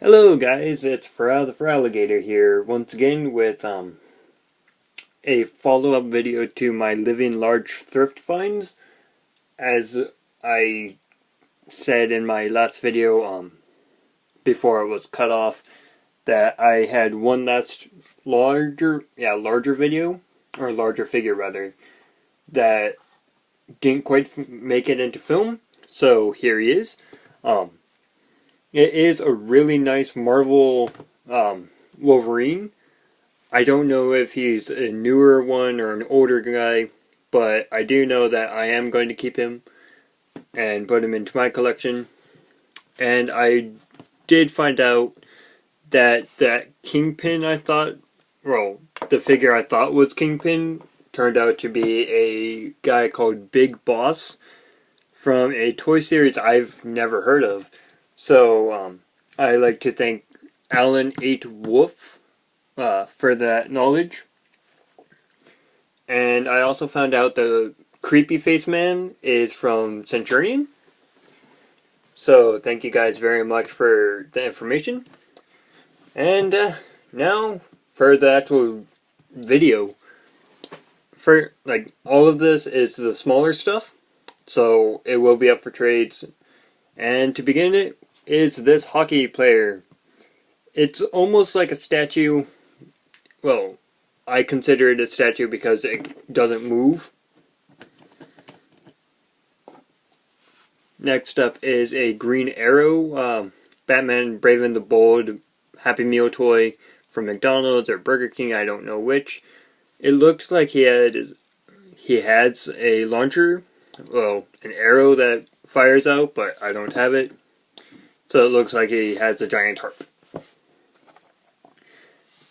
Hello guys, it's Farrell the Alligator here once again with a follow-up video to my living large thrift finds. As I said in my last video before it was cut off, that I had one last larger video, or larger figure rather, that didn't quite make it into film. So here he is. It is a really nice Marvel Wolverine. I don't know if he's a newer one or an older guy, but I do know that I am going to keep him and put him into my collection. And I did find out that Kingpin the figure I thought was Kingpin turned out to be a guy called Big Boss from a toy series I've never heard of. So, I like to thank Alan 8 Wolf for that knowledge. And I also found out the Creepy Face Man is from Centurion. So, thank you guys very much for the information. And now, for the actual video. For, all of this is the smaller stuff. So, it will be up for trades. And to begin it, is this hockey player. It's almost like a statue. Well, I consider it a statue because it doesn't move. Next up is a Green Arrow, Batman Brave and the Bold Happy Meal toy from McDonald's or Burger King, I don't know which. It looked like he has a launcher, well, an arrow that fires out, but I don't have it. So it looks like he has a giant harp.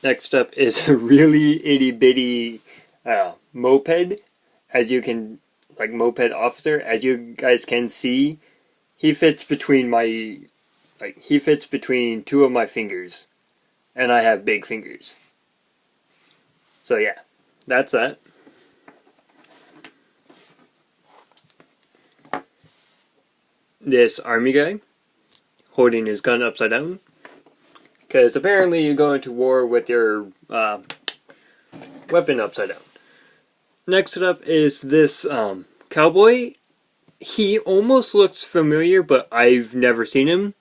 Next up is a really itty bitty moped. Moped officer. As you guys can see, he fits between two of my fingers. And I have big fingers. So yeah, that's that. This army guy holding his gun upside down, because apparently you go into war with your weapon upside down. Next up is this cowboy. He almost looks familiar, but I've never seen him.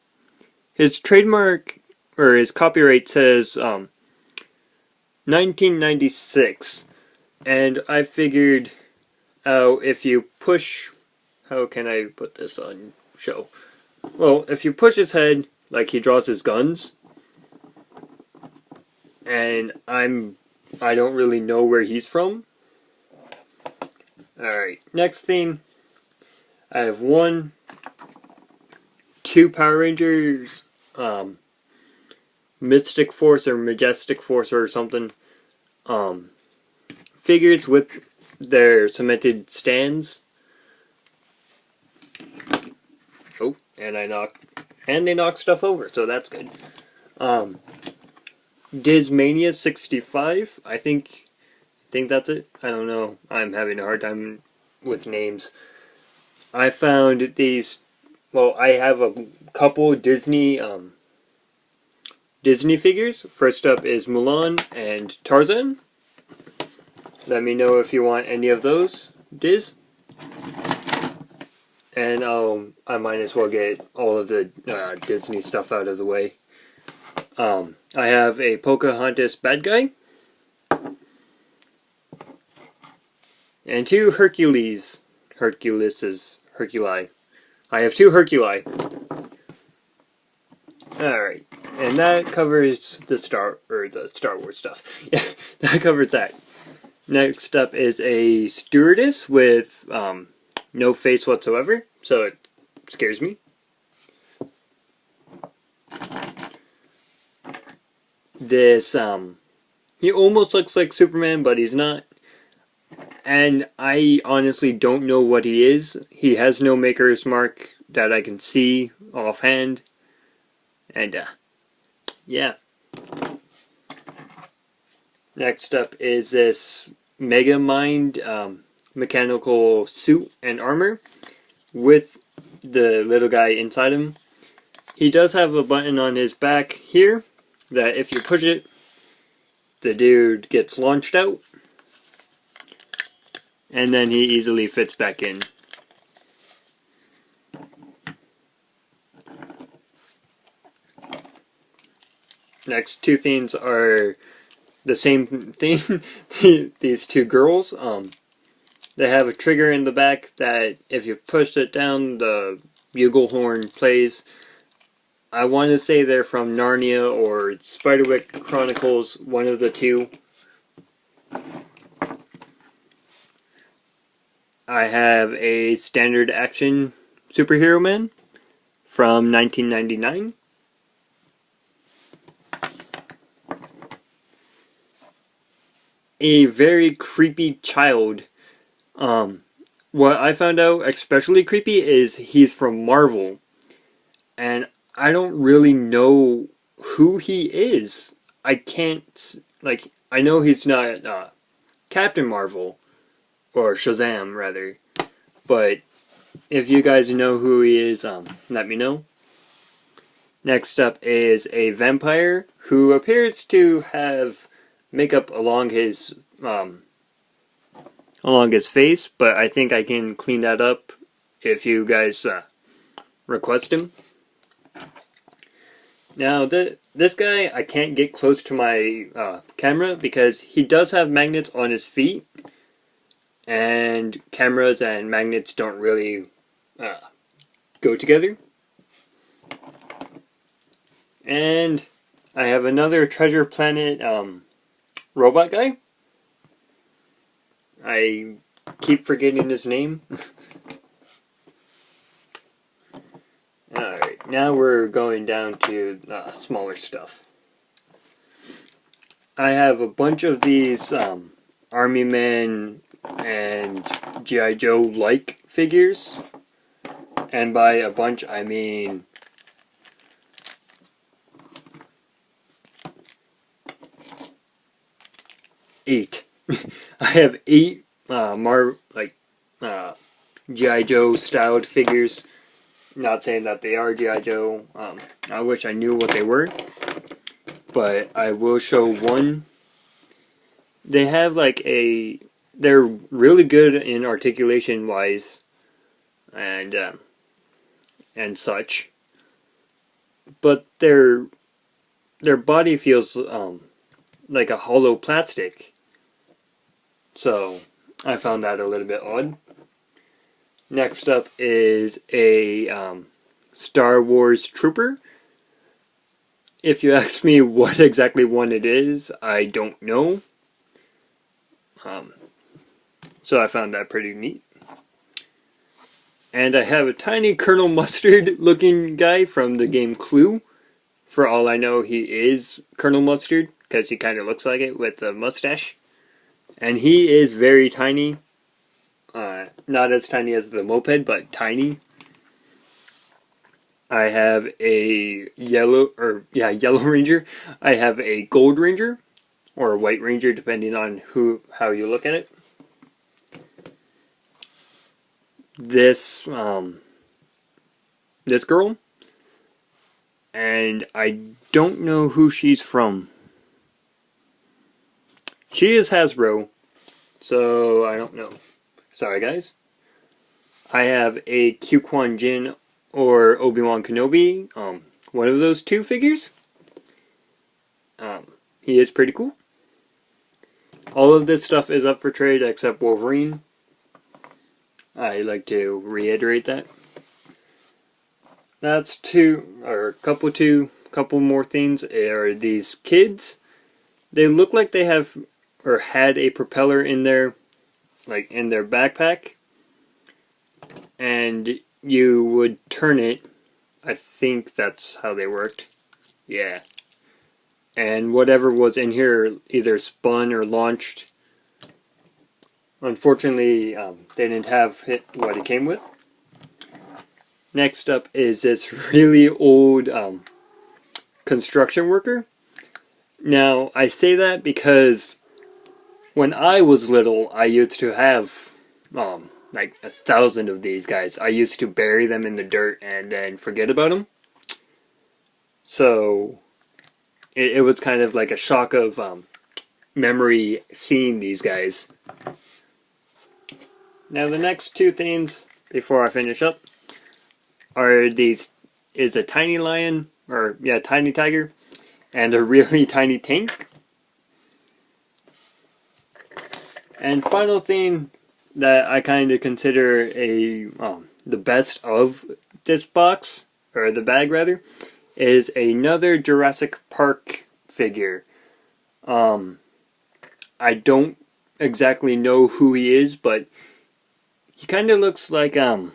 His trademark, or his copyright says 1996, and I figured if you push, how can I put this on show? Well, if you push his head, like he draws his guns, and I don't really know where he's from. Alright, next theme, I have two Power Rangers, Mystic Force or Majestic Force or something, figures with their cemented stands. Oh, and they knock stuff over, so that's good. Dismania 65, I think that's it. I don't know. I'm having a hard time with names. I found these. Well, I have a couple Disney figures. First up is Mulan and Tarzan. Let me know if you want any of those, Diz. And I might as well get all of the Disney stuff out of the way. I have a Pocahontas bad guy. And two Herculi. I have two Herculi. Alright. And that covers the Star Wars stuff. Yeah, that covers that. Next up is a stewardess with no face whatsoever, so it scares me. This, he almost looks like Superman, but he's not. And I honestly don't know what he is. He has no maker's mark that I can see offhand. And, yeah. Next up is this Mega Mind, mechanical suit and armor with the little guy inside him. he does have a button on his back here that if you push it, the dude gets launched out, and then he easily fits back in. Next two things are the same thing. These two girls, they have a trigger in the back that if you push it down, the bugle horn plays. I want to say they're from Narnia or Spiderwick Chronicles, one of the two. I have a standard action superhero man from 1999. A very creepy child. What I found out especially creepy is he's from Marvel. And I don't really know who he is. I can't, like, I know he's not Captain Marvel, or Shazam rather, but if you guys know who he is, let me know. Next up is a vampire who appears to have makeup along his face, but I think I can clean that up if you guys request him. Now, this guy, I can't get close to my camera because he does have magnets on his feet, and cameras and magnets don't really go together. And I have another Treasure Planet robot guy. I keep forgetting his name. Alright, now we're going down to smaller stuff. I have a bunch of these Army Men and G.I. Joe-like figures. And by a bunch, I mean 8. I have 8 G.I. Joe styled figures. Not saying that they are G.I. Joe. I wish I knew what they were. But I will show one. They have they're really good in articulation wise and such. But their body feels like a hollow plastic. So I found that a little bit odd. Next up is a Star Wars Trooper. If you ask me what exactly one it is, I don't know. So I found that pretty neat. And I have a tiny Colonel Mustard looking guy from the game Clue. For all I know, he is Colonel Mustard, because he kind of looks like it with a mustache. And he is very tiny. Not as tiny as the moped, but tiny. I have a yellow ranger. I have a gold ranger, or a white ranger, depending on how you look at it. This girl, and I don't know who she's from. She is Hasbro, so I don't know. Sorry, guys. I have a Qui-Gon Jinn or Obi-Wan Kenobi, one of those two figures. He is pretty cool. All of this stuff is up for trade except Wolverine. I like to reiterate that. That's a couple more things are these kids. They look like they have or had a propeller in their backpack, and you would turn it. I think that's how they worked. Yeah. And whatever was in here either spun or launched. Unfortunately, they didn't have what it came with. Next up is this really old construction worker. Now, I say that because when I was little, I used to have like 1,000 of these guys. I used to bury them in the dirt and then forget about them. So it was kind of like a shock of memory seeing these guys. Now the next two things before I finish up are is a tiny lion, or yeah, tiny tiger, and a really tiny tank. And final thing that I kind of consider the best of this box, or the bag rather, is another Jurassic Park figure. I don't exactly know who he is, but he kind of looks like Johnny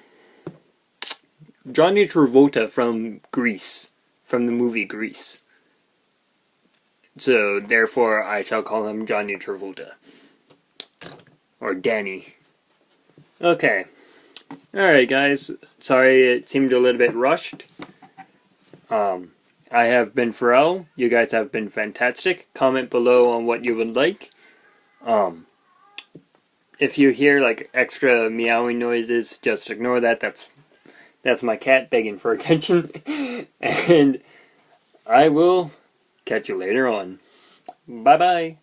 Travolta from Grease, from the movie Grease. So therefore I shall call him Johnny Travolta. Or Danny. Okay. Alright guys, sorry it seemed a little bit rushed. I have been Pharrell. You guys have been fantastic. Comment below on what you would like. If you hear like extra meowing noises, just ignore that. That's my cat begging for attention. And I will catch you later on. Bye bye.